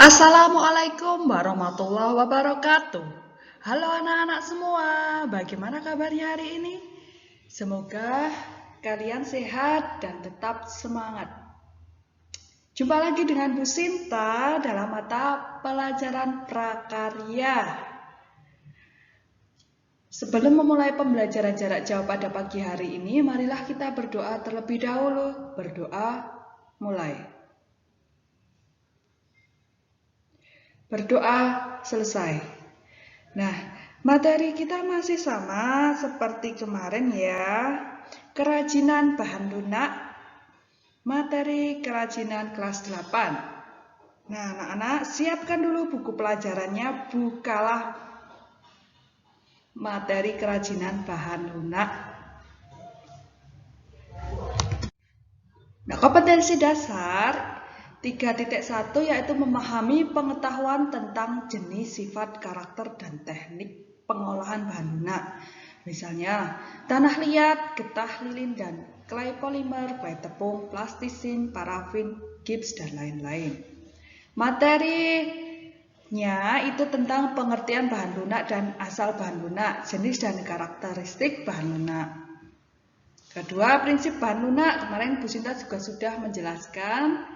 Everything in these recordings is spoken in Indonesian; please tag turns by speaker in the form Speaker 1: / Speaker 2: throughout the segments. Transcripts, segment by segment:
Speaker 1: Assalamualaikum warahmatullahi wabarakatuh. Halo anak-anak semua, bagaimana kabarnya hari ini? Semoga kalian sehat dan tetap semangat. Jumpa lagi dengan Bu Sinta dalam mata pelajaran prakarya. Sebelum memulai pembelajaran jarak jauh pada pagi hari ini, marilah kita berdoa terlebih dahulu. Berdoa, mulai. Berdoa selesai. Nah, materi kita masih sama seperti kemarin ya. Kerajinan bahan lunak, materi kerajinan kelas 8. Nah, anak-anak siapkan dulu buku pelajarannya, bukalah materi kerajinan bahan lunak. Nah, kompetensi dasar 3.1 yaitu memahami pengetahuan tentang jenis, sifat, karakter, dan teknik pengolahan bahan lunak. Misalnya, tanah liat, getah lilin, dan clay polimer, clay tepung, plastisin, parafin, gips, dan lain-lain. Materinya itu tentang pengertian bahan lunak dan asal bahan lunak, jenis dan karakteristik bahan lunak. Kedua, prinsip bahan lunak. Kemarin Bu Sinta juga sudah menjelaskan.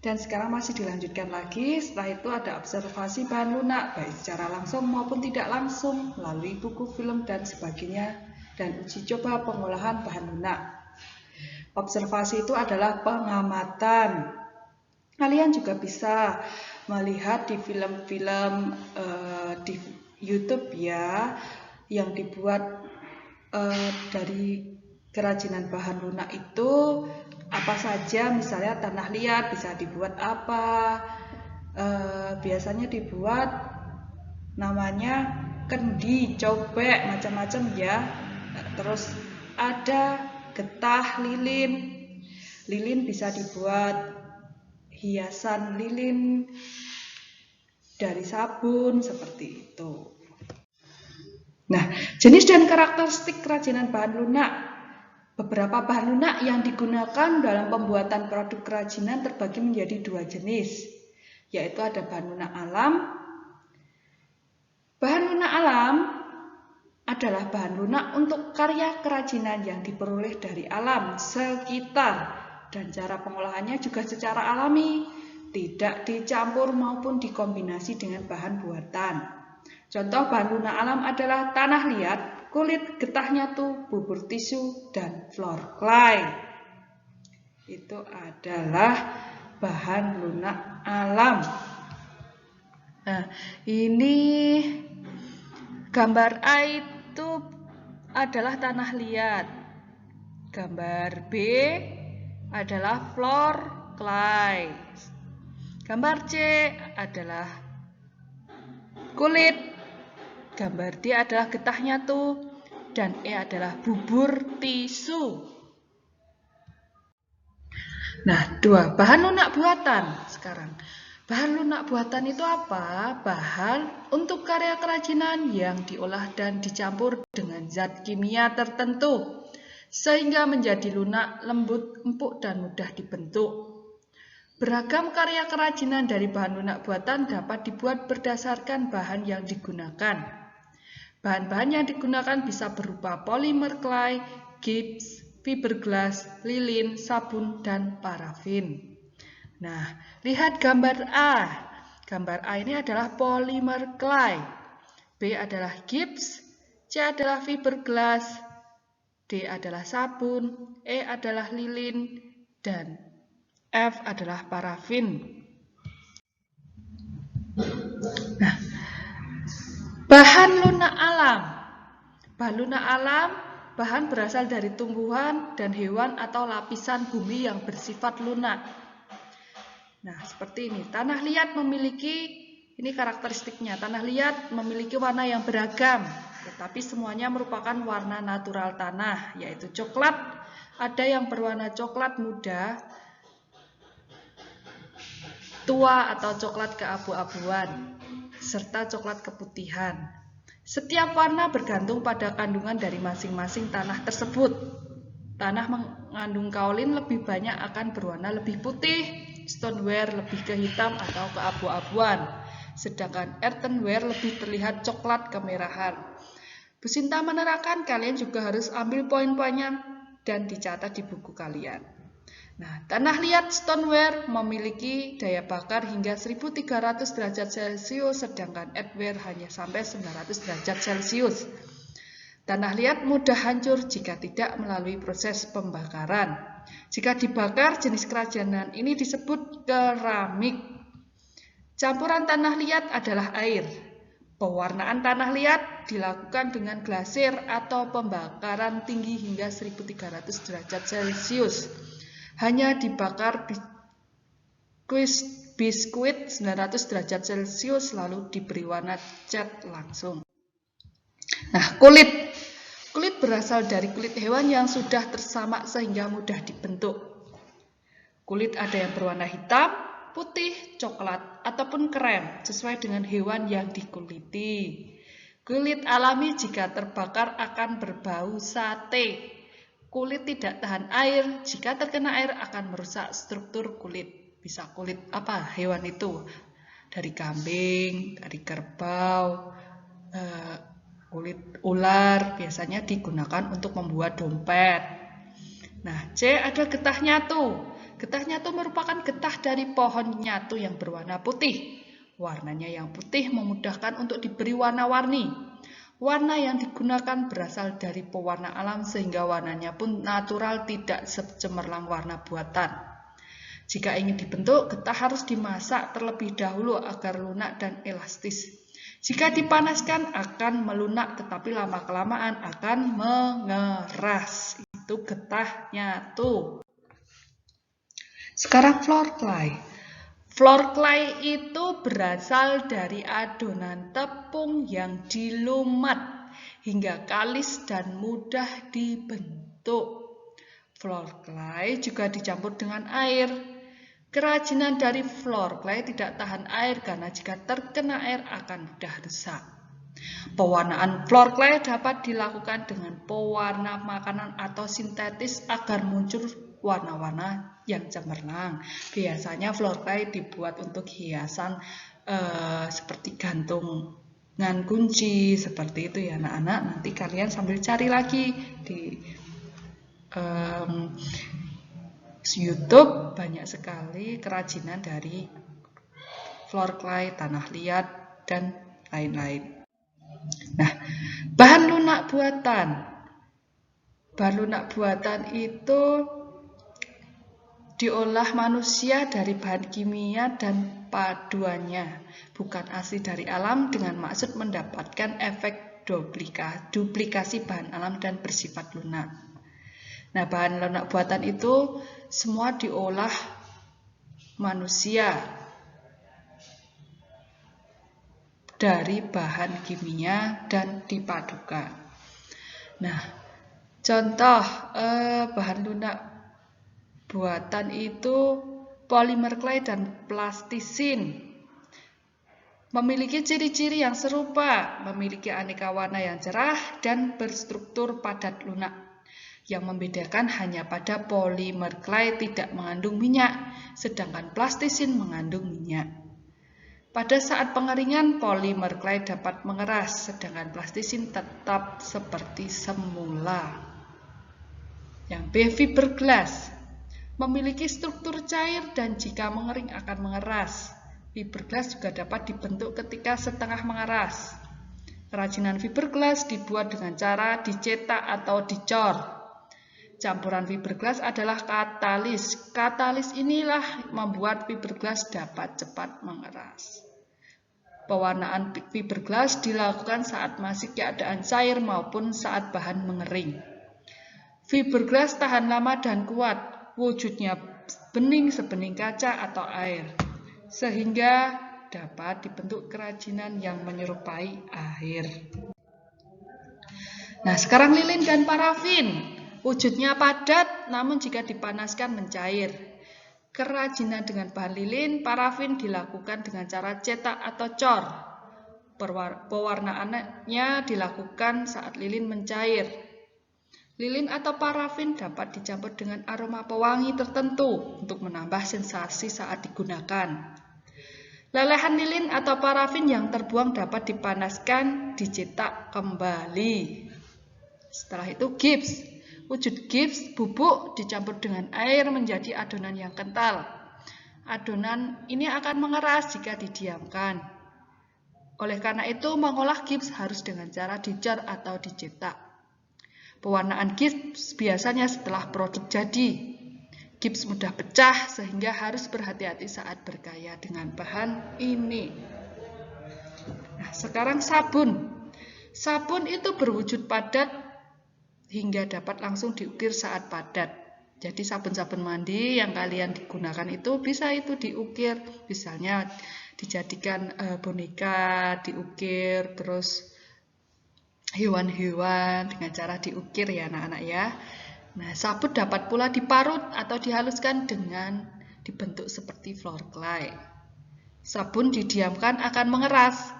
Speaker 1: Dan sekarang masih dilanjutkan lagi. Setelah itu ada observasi bahan lunak, baik secara langsung maupun tidak langsung, melalui buku, film, dan sebagainya, dan uji coba pengolahan bahan lunak. Observasi itu adalah pengamatan. Kalian juga bisa melihat di film-film di YouTube ya, yang dibuat dari kerajinan bahan lunak itu apa saja, misalnya tanah liat bisa dibuat apa, biasanya dibuat namanya kendi, cobek, macam-macam ya. Terus ada getah lilin, lilin bisa dibuat hiasan lilin dari sabun, seperti itu. Nah, jenis dan karakteristik kerajinan bahan lunak. Beberapa bahan lunak yang digunakan dalam pembuatan produk kerajinan terbagi menjadi dua jenis, yaitu ada bahan lunak alam. Bahan lunak alam adalah bahan lunak untuk karya kerajinan yang diperoleh dari alam sekitar, dan cara pengolahannya juga secara alami, tidak dicampur maupun dikombinasi dengan bahan buatan. Contoh bahan lunak alam adalah tanah liat, kulit, getah nyatu, bubur tisu, dan floor clay. Itu adalah bahan lunak alam. Nah, ini gambar A itu adalah tanah liat. Gambar B adalah floor clay. Gambar C adalah kulit. Gambar D adalah getah nyatu, dan E adalah bubur tisu. Nah, dua bahan lunak buatan sekarang. Bahan lunak buatan itu apa? Bahan untuk karya kerajinan yang diolah dan dicampur dengan zat kimia tertentu, sehingga menjadi lunak, lembut, empuk, dan mudah dibentuk. Beragam karya kerajinan dari bahan lunak buatan dapat dibuat berdasarkan bahan yang digunakan. Bahan-bahan yang digunakan bisa berupa polimer clay, gips, fiberglass, lilin, sabun, dan parafin. Nah, lihat gambar A. Gambar A ini adalah polimer clay. B adalah gips, C adalah fiberglass, D adalah sabun, E adalah lilin, dan F adalah parafin. Nah, bahan lunak alam. Bahan lunak alam, bahan berasal dari tumbuhan dan hewan atau lapisan bumi yang bersifat lunak. Nah, seperti ini. Tanah liat memiliki, ini karakteristiknya. Tanah liat memiliki warna yang beragam, tetapi semuanya merupakan warna natural tanah, yaitu coklat. Ada yang berwarna coklat muda, tua atau coklat keabu-abuan, serta coklat keputihan. Setiap warna bergantung pada kandungan dari masing-masing tanah tersebut. Tanah mengandung kaolin lebih banyak akan berwarna lebih putih, stoneware lebih ke hitam atau ke abu-abuan, sedangkan earthenware lebih terlihat coklat kemerahan. Bu Sinta menerangkan kalian juga harus ambil poin-poinnya dan dicatat di buku kalian. Nah, tanah liat stoneware memiliki daya bakar hingga 1300 derajat Celcius, sedangkan earthenware hanya sampai 900 derajat Celcius. Tanah liat mudah hancur jika tidak melalui proses pembakaran. Jika dibakar, jenis kerajinan ini disebut keramik. Campuran tanah liat adalah air. Pewarnaan tanah liat dilakukan dengan glasir atau pembakaran tinggi hingga 1300 derajat Celcius. Hanya dibakar biskuit 900 derajat Celcius lalu diberi warna cat langsung. Nah, kulit berasal dari kulit hewan yang sudah tersamak sehingga mudah dibentuk. Kulit ada yang berwarna hitam, putih, coklat, ataupun krem sesuai dengan hewan yang dikuliti. Kulit alami jika terbakar akan berbau sate. Kulit tidak tahan air, jika terkena air akan merusak struktur kulit. Bisa kulit apa hewan itu? Dari kambing, dari kerbau, kulit ular biasanya digunakan untuk membuat dompet. Nah, C ada getah nyatu. Getah nyatu merupakan getah dari pohon nyatu yang berwarna putih. Warnanya yang putih memudahkan untuk diberi warna-warni. Warna yang digunakan berasal dari pewarna alam sehingga warnanya pun natural, tidak secemerlang warna buatan. Jika ingin dibentuk, getah harus dimasak terlebih dahulu agar lunak dan elastis. Jika dipanaskan akan melunak, tetapi lama-kelamaan akan mengeras. Itu getah nyatu. Sekarang floor clay. Floor clay itu berasal dari adonan tepung yang dilumat hingga kalis dan mudah dibentuk. Floor clay juga dicampur dengan air. Kerajinan dari floor clay tidak tahan air karena jika terkena air akan mudah rusak. Pewarnaan floor clay dapat dilakukan dengan pewarna makanan atau sintetis agar muncul warna-warna yang cemerlang. Biasanya floor clay dibuat untuk hiasan seperti gantungan kunci, seperti itu ya anak-anak. Nanti kalian sambil cari lagi di YouTube, banyak sekali kerajinan dari floor clay, tanah liat, dan lain-lain. Nah, bahan lunak buatan. Bahan lunak buatan itu diolah manusia dari bahan kimia dan paduannya, bukan asli dari alam dengan maksud mendapatkan efek duplikasi bahan alam dan bersifat lunak. Nah, bahan lunak buatan itu semua diolah manusia dari bahan kimia dan dipadukan. Nah, contoh bahan lunak buatan itu polimer clay dan plastisin. Memiliki ciri-ciri yang serupa, memiliki aneka warna yang cerah dan berstruktur padat lunak. Yang membedakan hanya pada polimer clay tidak mengandung minyak, sedangkan plastisin mengandung minyak. Pada saat pengeringan, polimer clay dapat mengeras, sedangkan plastisin tetap seperti semula. Yang B, fiberglass. Memiliki struktur cair dan jika mengering akan mengeras. Fiberglass juga dapat dibentuk ketika setengah mengeras. Kerajinan fiberglass dibuat dengan cara dicetak atau dicor. Campuran fiberglass adalah katalis. Katalis inilah membuat fiberglass dapat cepat mengeras. Pewarnaan fiberglass dilakukan saat masih keadaan cair maupun saat bahan mengering. Fiberglass tahan lama dan kuat. Wujudnya bening sebening kaca atau air, sehingga dapat dibentuk kerajinan yang menyerupai air. Nah, sekarang lilin dan parafin. Wujudnya padat, namun jika dipanaskan mencair. Kerajinan dengan bahan lilin, parafin dilakukan dengan cara cetak atau cor. Pewarnaannya dilakukan saat lilin mencair. Lilin atau parafin dapat dicampur dengan aroma pewangi tertentu untuk menambah sensasi saat digunakan. Lelehan lilin atau parafin yang terbuang dapat dipanaskan, dicetak kembali. Setelah itu gips. Wujud gips bubuk dicampur dengan air menjadi adonan yang kental. Adonan ini akan mengeras jika didiamkan. Oleh karena itu, mengolah gips harus dengan cara dicor atau dicetak. Pewarnaan gips biasanya setelah produk jadi. Gips mudah pecah sehingga harus berhati-hati saat bergaya dengan bahan ini. Nah, sekarang sabun. Sabun itu berwujud padat hingga dapat langsung diukir saat padat. Jadi sabun-sabun mandi yang kalian digunakan itu bisa itu diukir. Misalnya dijadikan boneka, diukir, terus hewan-hewan dengan cara diukir ya anak-anak ya. Nah, sabun dapat pula diparut atau dihaluskan dengan dibentuk seperti floor clay. Sabun didiamkan akan mengeras.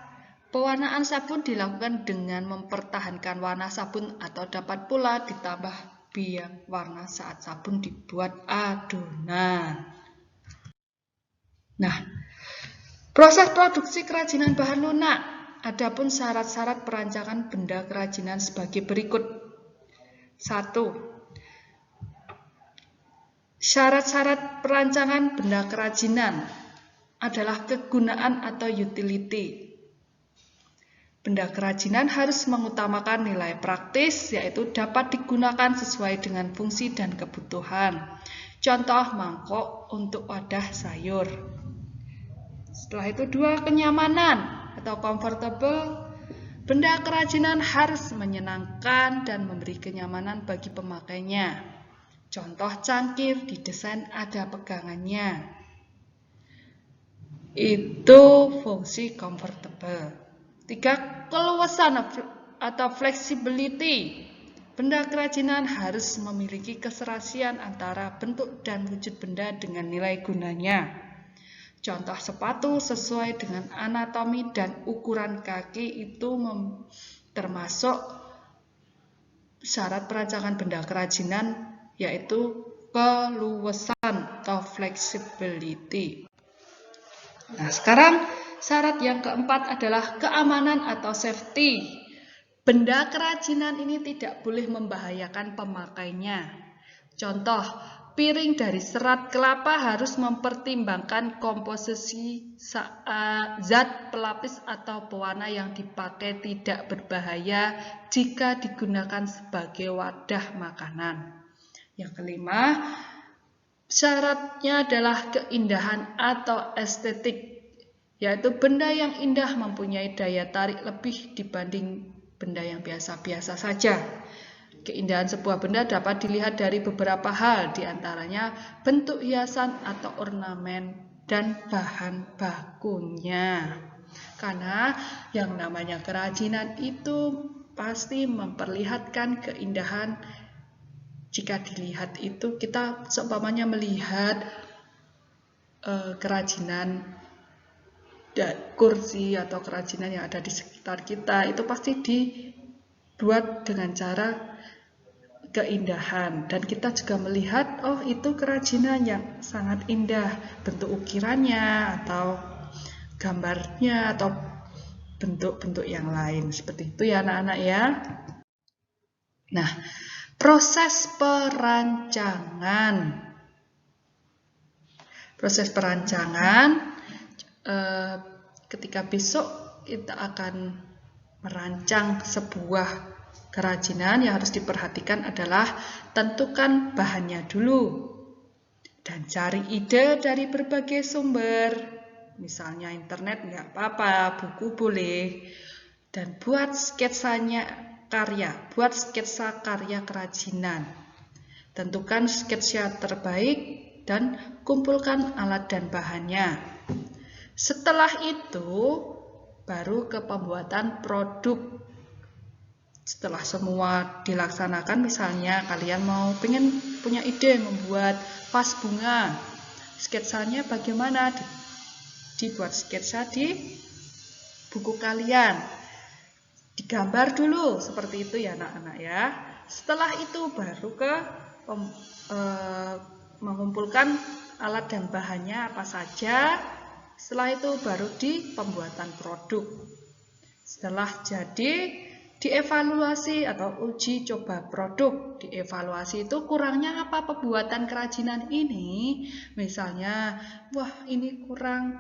Speaker 1: Pewarnaan sabun dilakukan dengan mempertahankan warna sabun atau dapat pula ditambah biang warna saat sabun dibuat adonan. Nah, proses produksi kerajinan bahan lunak. Adapun syarat-syarat perancangan benda kerajinan sebagai berikut. 1. Syarat-syarat perancangan benda kerajinan adalah kegunaan atau utility. Benda kerajinan harus mengutamakan nilai praktis, yaitu dapat digunakan sesuai dengan fungsi dan kebutuhan. Contoh mangkok untuk wadah sayur. Setelah itu 2, kenyamanan atau comfortable. Benda kerajinan harus menyenangkan dan memberi kenyamanan bagi pemakainya. Contoh cangkir didesain ada pegangannya. Itu fungsi comfortable. 3, keluasan atau flexibility. Benda kerajinan harus memiliki keserasian antara bentuk dan wujud benda dengan nilai gunanya. Contoh sepatu sesuai dengan anatomi dan ukuran kaki itu termasuk syarat perancangan benda kerajinan, yaitu keluasan atau flexibility. Nah, sekarang syarat yang keempat adalah keamanan atau safety. Benda kerajinan ini tidak boleh membahayakan pemakainya. Contoh, piring dari serat kelapa harus mempertimbangkan komposisi zat pelapis atau pewarna yang dipakai tidak berbahaya jika digunakan sebagai wadah makanan. Yang kelima, syaratnya adalah keindahan atau estetik, yaitu benda yang indah mempunyai daya tarik lebih dibanding benda yang biasa-biasa saja. Keindahan sebuah benda dapat dilihat dari beberapa hal, diantaranya bentuk hiasan atau ornamen dan bahan bakunya. Karena yang namanya kerajinan itu pasti memperlihatkan keindahan. Jika dilihat itu, kita seumpamanya melihat kerajinan kursi atau kerajinan yang ada di sekitar kita, itu pasti dibuat dengan cara keindahan, dan kita juga melihat oh itu kerajinan yang sangat indah, bentuk ukirannya atau gambarnya atau bentuk-bentuk yang lain, seperti itu ya anak-anak ya. Nah, proses perancangan ketika besok kita akan merancang sebuah kerajinan, yang harus diperhatikan adalah tentukan bahannya dulu dan cari ide dari berbagai sumber, misalnya internet nggak apa-apa, buku boleh, dan buat sketsa karya kerajinan. Tentukan sketsa terbaik dan kumpulkan alat dan bahannya. Setelah itu baru ke pembuatan produk. Setelah semua dilaksanakan, misalnya kalian pengen punya ide membuat vas bunga, sketsanya bagaimana? Dibuat sketsa di buku kalian, digambar dulu seperti itu ya anak-anak ya. Setelah itu baru ke mengumpulkan alat dan bahannya apa saja. Setelah itu baru di pembuatan produk. Setelah jadi, dievaluasi atau uji coba produk. Dievaluasi itu kurangnya apa pembuatan kerajinan ini. Misalnya, wah ini kurang,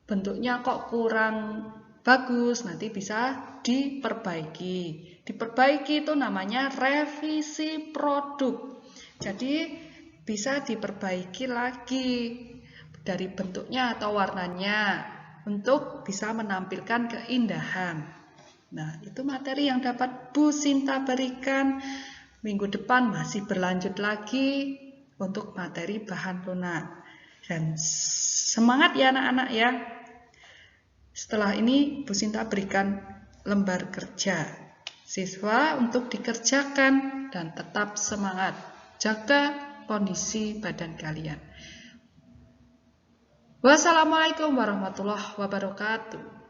Speaker 1: bentuknya kok kurang bagus, nanti bisa diperbaiki. Diperbaiki itu namanya revisi produk. Jadi bisa diperbaiki lagi dari bentuknya atau warnanya untuk bisa menampilkan keindahan. Nah, itu materi yang dapat Bu Sinta berikan. Minggu depan masih berlanjut lagi untuk materi bahan lunak. Dan semangat ya anak-anak ya. Setelah ini Bu Sinta berikan lembar kerja siswa untuk dikerjakan dan tetap semangat. Jaga kondisi badan kalian. Wassalamualaikum warahmatullahi wabarakatuh.